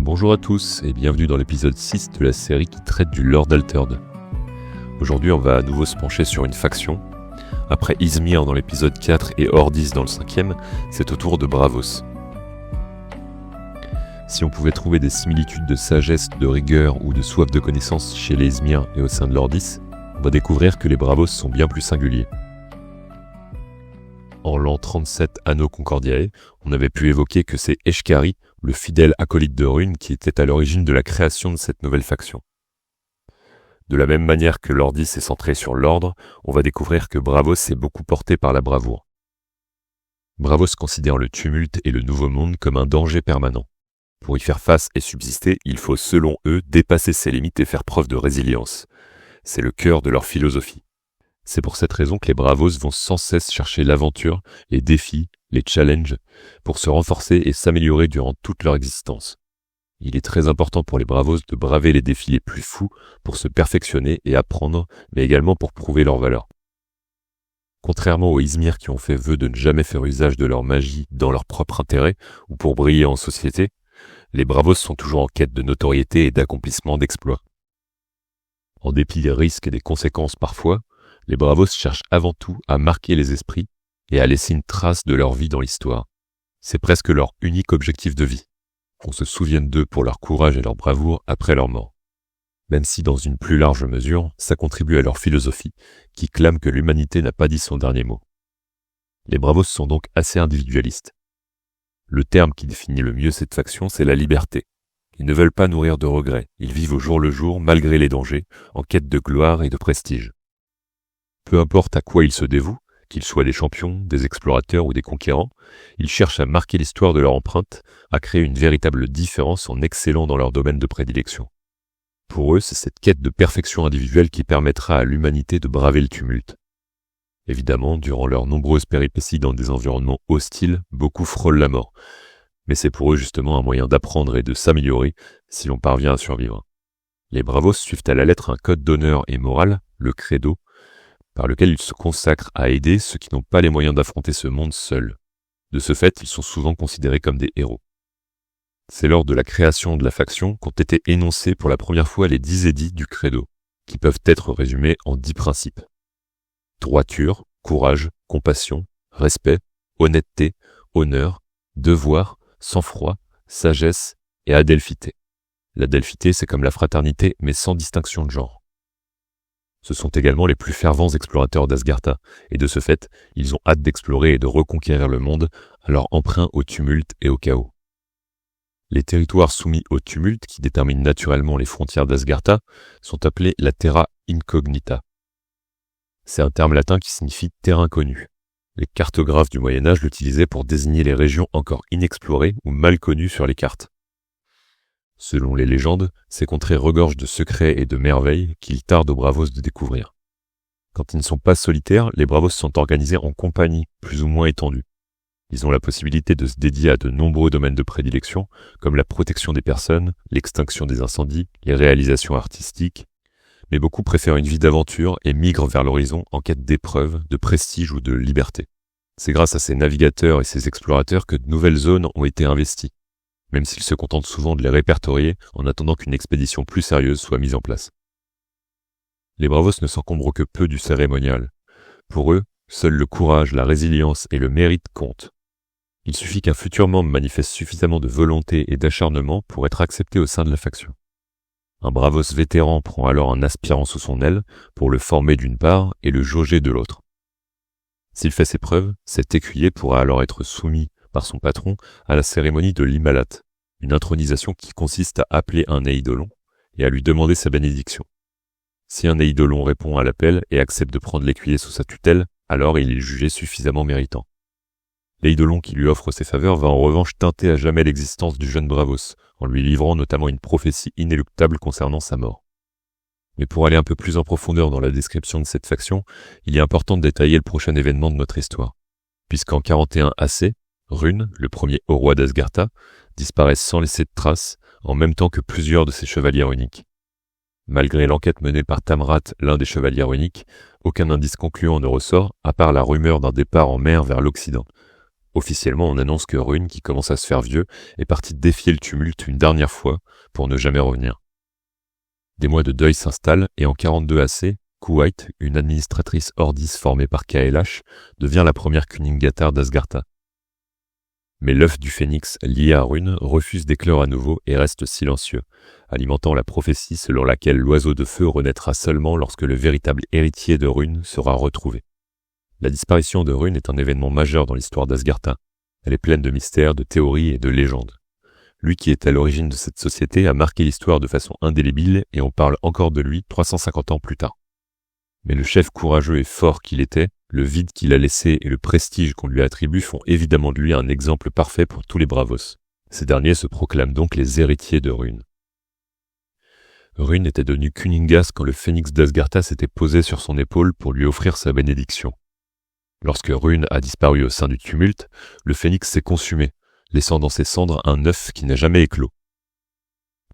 Bonjour à tous et bienvenue dans l'épisode 6 de la série qui traite du Lord Altered. Aujourd'hui on va à nouveau se pencher sur une faction. Après Izmir dans l'épisode 4 et Ordis dans le 5e, c'est au tour de Braavos. Si on pouvait trouver des similitudes de sagesse, de rigueur ou de soif de connaissance chez les Izmir et au sein de l'Ordis, on va découvrir que les Braavos sont bien plus singuliers. En l'an 37 Anno Concordiae, on avait pu évoquer que c'est Eshkari, le fidèle acolyte de Rune, qui était à l'origine de la création de cette nouvelle faction. De la même manière que l'Ordis est centré sur l'ordre, on va découvrir que Braavos est beaucoup porté par la bravoure. Braavos considère le tumulte et le nouveau monde comme un danger permanent. Pour y faire face et subsister, il faut selon eux dépasser ses limites et faire preuve de résilience. C'est le cœur de leur philosophie. C'est pour cette raison que les Braavos vont sans cesse chercher l'aventure, les défis, les challenges, pour se renforcer et s'améliorer durant toute leur existence. Il est très important pour les Braavos de braver les défis les plus fous pour se perfectionner et apprendre, mais également pour prouver leur valeur. Contrairement aux Izmir qui ont fait vœu de ne jamais faire usage de leur magie dans leur propre intérêt ou pour briller en société, les Braavos sont toujours en quête de notoriété et d'accomplissement d'exploits. En dépit des risques et des conséquences parfois, les Braavos cherchent avant tout à marquer les esprits et à laisser une trace de leur vie dans l'histoire. C'est presque leur unique objectif de vie, qu'on se souvienne d'eux pour leur courage et leur bravoure après leur mort. Même si dans une plus large mesure, ça contribue à leur philosophie, qui clame que l'humanité n'a pas dit son dernier mot. Les Braavos sont donc assez individualistes. Le terme qui définit le mieux cette faction, c'est la liberté. Ils ne veulent pas nourrir de regrets, ils vivent au jour le jour, malgré les dangers, en quête de gloire et de prestige. Peu importe à quoi ils se dévouent, qu'ils soient des champions, des explorateurs ou des conquérants, ils cherchent à marquer l'histoire de leur empreinte, à créer une véritable différence en excellant dans leur domaine de prédilection. Pour eux, c'est cette quête de perfection individuelle qui permettra à l'humanité de braver le tumulte. Évidemment, durant leurs nombreuses péripéties dans des environnements hostiles, beaucoup frôlent la mort. Mais c'est pour eux justement un moyen d'apprendre et de s'améliorer si l'on parvient à survivre. Les Braavos suivent à la lettre un code d'honneur et morale, le credo, par lequel ils se consacrent à aider ceux qui n'ont pas les moyens d'affronter ce monde seuls. De ce fait, ils sont souvent considérés comme des héros. C'est lors de la création de la faction qu'ont été énoncés pour la première fois les 10 édits du credo, qui peuvent être résumés en 10 principes. Droiture, courage, compassion, respect, honnêteté, honneur, devoir, sang-froid, sagesse et adelphité. L'adelphité, c'est comme la fraternité, mais sans distinction de genre. Ce sont également les plus fervents explorateurs d'Asgartha, et de ce fait, ils ont hâte d'explorer et de reconquérir le monde, alors emprunt au tumulte et au chaos. Les territoires soumis au tumulte, qui déterminent naturellement les frontières d'Asgartha, sont appelés la terra incognita. C'est un terme latin qui signifie terre inconnue. Les cartographes du Moyen-Âge l'utilisaient pour désigner les régions encore inexplorées ou mal connues sur les cartes. Selon les légendes, ces contrées regorgent de secrets et de merveilles qu'il tarde aux Braavos de découvrir. Quand ils ne sont pas solitaires, les Braavos sont organisés en compagnies, plus ou moins étendues. Ils ont la possibilité de se dédier à de nombreux domaines de prédilection, comme la protection des personnes, l'extinction des incendies, les réalisations artistiques, mais beaucoup préfèrent une vie d'aventure et migrent vers l'horizon en quête d'épreuves, de prestige ou de liberté. C'est grâce à ces navigateurs et ces explorateurs que de nouvelles zones ont été investies, même s'ils se contentent souvent de les répertorier en attendant qu'une expédition plus sérieuse soit mise en place. Les Braavos ne s'encombrent que peu du cérémonial. Pour eux, seuls le courage, la résilience et le mérite comptent. Il suffit qu'un futur membre manifeste suffisamment de volonté et d'acharnement pour être accepté au sein de la faction. Un Braavos vétéran prend alors un aspirant sous son aile pour le former d'une part et le jauger de l'autre. S'il fait ses preuves, cet écuyer pourra alors être soumis par son patron à la cérémonie de l'Imalat, une intronisation qui consiste à appeler un Eidolon et à lui demander sa bénédiction. Si un Eidolon répond à l'appel et accepte de prendre l'écuyer sous sa tutelle, alors il est jugé suffisamment méritant. L'Eidolon qui lui offre ses faveurs va en revanche teinter à jamais l'existence du jeune Braavos, en lui livrant notamment une prophétie inéluctable concernant sa mort. Mais pour aller un peu plus en profondeur dans la description de cette faction, il est important de détailler le prochain événement de notre histoire, puisqu'en 41 AC, Rune, le premier haut roi d'Asgartha, disparaît sans laisser de traces, en même temps que plusieurs de ses chevaliers runiques. Malgré l'enquête menée par Tamrat, l'un des chevaliers runiques, aucun indice concluant ne ressort, à part la rumeur d'un départ en mer vers l'Occident. Officiellement, on annonce que Rune, qui commence à se faire vieux, est parti défier le tumulte une dernière fois pour ne jamais revenir. Des mois de deuil s'installent et en 42 AC, Kuwait, une administratrice Ordis formée par KLH, devient la première Kuningatar d'Asgartha. Mais l'œuf du phénix lié à Rune refuse d'éclore à nouveau et reste silencieux, alimentant la prophétie selon laquelle l'oiseau de feu renaîtra seulement lorsque le véritable héritier de Rune sera retrouvé. La disparition de Rune est un événement majeur dans l'histoire d'Asgartha. Elle est pleine de mystères, de théories et de légendes. Lui qui est à l'origine de cette société a marqué l'histoire de façon indélébile et on parle encore de lui 350 ans plus tard. Mais le chef courageux et fort qu'il était, le vide qu'il a laissé et le prestige qu'on lui attribue font évidemment de lui un exemple parfait pour tous les bravos. Ces derniers se proclament donc les héritiers de Rune. Rune était devenu Kuningas quand le phénix d'Asgartha s'était posé sur son épaule pour lui offrir sa bénédiction. Lorsque Rune a disparu au sein du tumulte, le phénix s'est consumé, laissant dans ses cendres un œuf qui n'a jamais éclos.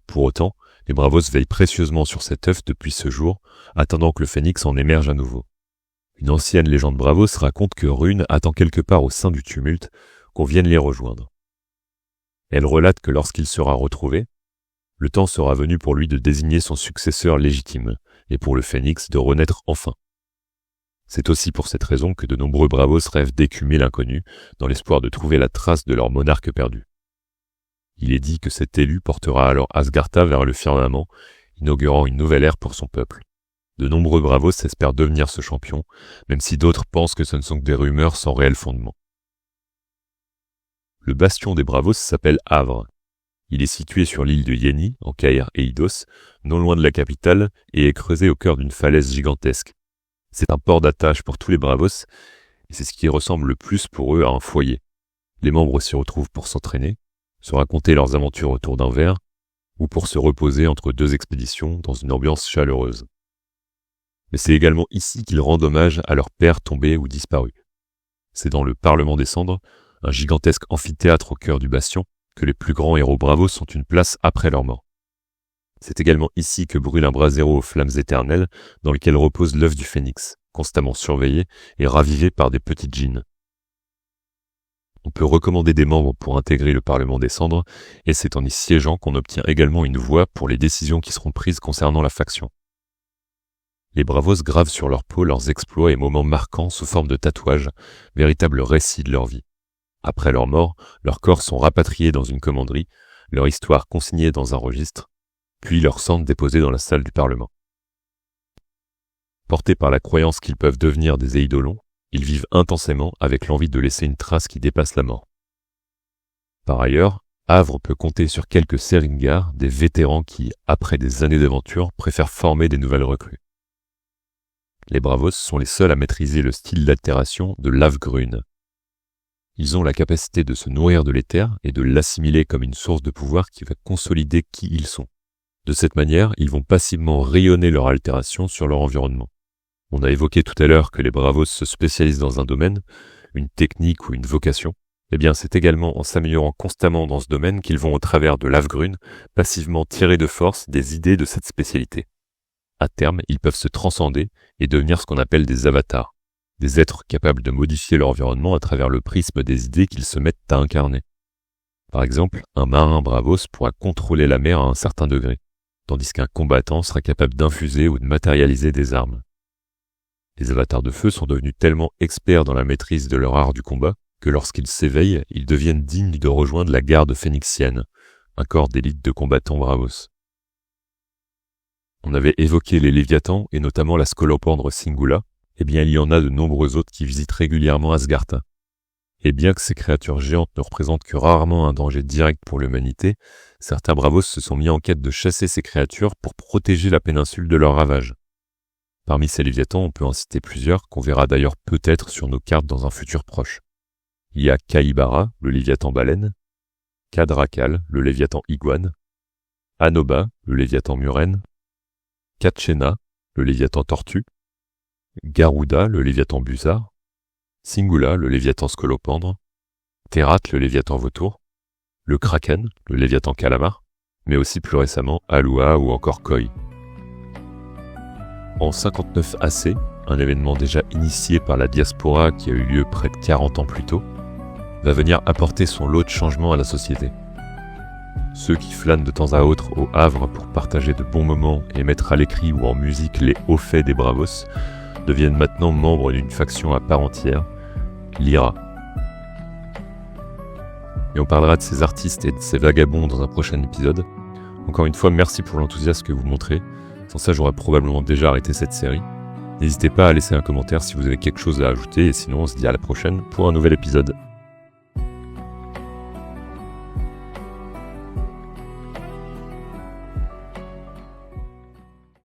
Pour autant, les bravos veillent précieusement sur cet œuf depuis ce jour, attendant que le phénix en émerge à nouveau. Une ancienne légende bravos raconte que Rune attend quelque part au sein du tumulte qu'on vienne les rejoindre. Elle relate que lorsqu'il sera retrouvé, le temps sera venu pour lui de désigner son successeur légitime, et pour le phénix de renaître enfin. C'est aussi pour cette raison que de nombreux bravos rêvent d'écumer l'inconnu, dans l'espoir de trouver la trace de leur monarque perdu. Il est dit que cet élu portera alors Asgartha vers le firmament, inaugurant une nouvelle ère pour son peuple. De nombreux bravos espèrent devenir ce champion, même si d'autres pensent que ce ne sont que des rumeurs sans réel fondement. Le bastion des bravos s'appelle Havre. Il est situé sur l'île de Yeni, en Caire et Eidos, non loin de la capitale, et est creusé au cœur d'une falaise gigantesque. C'est un port d'attache pour tous les bravos, et c'est ce qui ressemble le plus pour eux à un foyer. Les membres s'y retrouvent pour s'entraîner, se raconter leurs aventures autour d'un verre, ou pour se reposer entre deux expéditions dans une ambiance chaleureuse. Mais c'est également ici qu'ils rendent hommage à leurs pères tombés ou disparus. C'est dans le Parlement des Cendres, un gigantesque amphithéâtre au cœur du bastion, que les plus grands héros bravos sont une place après leur mort. C'est également ici que brûle un brasero aux flammes éternelles dans lequel repose l'œuf du phénix, constamment surveillé et ravivé par des petites djinns. On peut recommander des membres pour intégrer le Parlement des Cendres, et c'est en y siégeant qu'on obtient également une voix pour les décisions qui seront prises concernant la faction. Les bravos gravent sur leur peau leurs exploits et moments marquants sous forme de tatouages, véritables récits de leur vie. Après leur mort, leurs corps sont rapatriés dans une commanderie, leur histoire consignée dans un registre, puis leurs cendres déposées dans la salle du Parlement. Portés par la croyance qu'ils peuvent devenir des eidolons, ils vivent intensément avec l'envie de laisser une trace qui dépasse la mort. Par ailleurs, Havre peut compter sur quelques Seringars, des vétérans qui, après des années d'aventure, préfèrent former des nouvelles recrues. Les bravos sont les seuls à maîtriser le style d'altération de l'Avgrune. Ils ont la capacité de se nourrir de l'éther et de l'assimiler comme une source de pouvoir qui va consolider qui ils sont. De cette manière, ils vont passivement rayonner leur altération sur leur environnement. On a évoqué tout à l'heure que les bravos se spécialisent dans un domaine, une technique ou une vocation. Eh bien, c'est également en s'améliorant constamment dans ce domaine qu'ils vont, au travers de l'Avgrune, passivement tirer de force des idées de cette spécialité. À terme, ils peuvent se transcender et devenir ce qu'on appelle des avatars, des êtres capables de modifier leur environnement à travers le prisme des idées qu'ils se mettent à incarner. Par exemple, un marin bravos pourra contrôler la mer à un certain degré, tandis qu'un combattant sera capable d'infuser ou de matérialiser des armes. Les avatars de feu sont devenus tellement experts dans la maîtrise de leur art du combat que lorsqu'ils s'éveillent, ils deviennent dignes de rejoindre la garde phénixienne, un corps d'élite de combattants bravos. On avait évoqué les Léviathans et notamment la scolopendre Singula, eh bien il y en a de nombreux autres qui visitent régulièrement Asgartha. Et bien que ces créatures géantes ne représentent que rarement un danger direct pour l'humanité, certains bravos se sont mis en quête de chasser ces créatures pour protéger la péninsule de leurs ravages. Parmi ces Léviathans, on peut en citer plusieurs qu'on verra d'ailleurs peut-être sur nos cartes dans un futur proche. Il y a Kaibara, le Léviathan baleine, Kadrakal, le Léviathan iguane, Anoba, le Léviathan murène, Katchena, le Léviathan tortue, Garuda, le Léviathan busard, Singula, le Léviathan scolopendre, Terat, le Léviathan vautour, le Kraken, le Léviathan calamar, mais aussi plus récemment Alua ou encore Koi. En 59 AC, un événement déjà initié par la diaspora qui a eu lieu près de 40 ans plus tôt, va venir apporter son lot de changements à la société. Ceux qui flânent de temps à autre au Havre pour partager de bons moments et mettre à l'écrit ou en musique les hauts faits des Bravos deviennent maintenant membres d'une faction à part entière, l'IRA. Et on parlera de ces artistes et de ces vagabonds dans un prochain épisode. Encore une fois, merci pour l'enthousiasme que vous montrez. Sans ça, j'aurais probablement déjà arrêté cette série. N'hésitez pas à laisser un commentaire si vous avez quelque chose à ajouter, et sinon on se dit à la prochaine pour un nouvel épisode.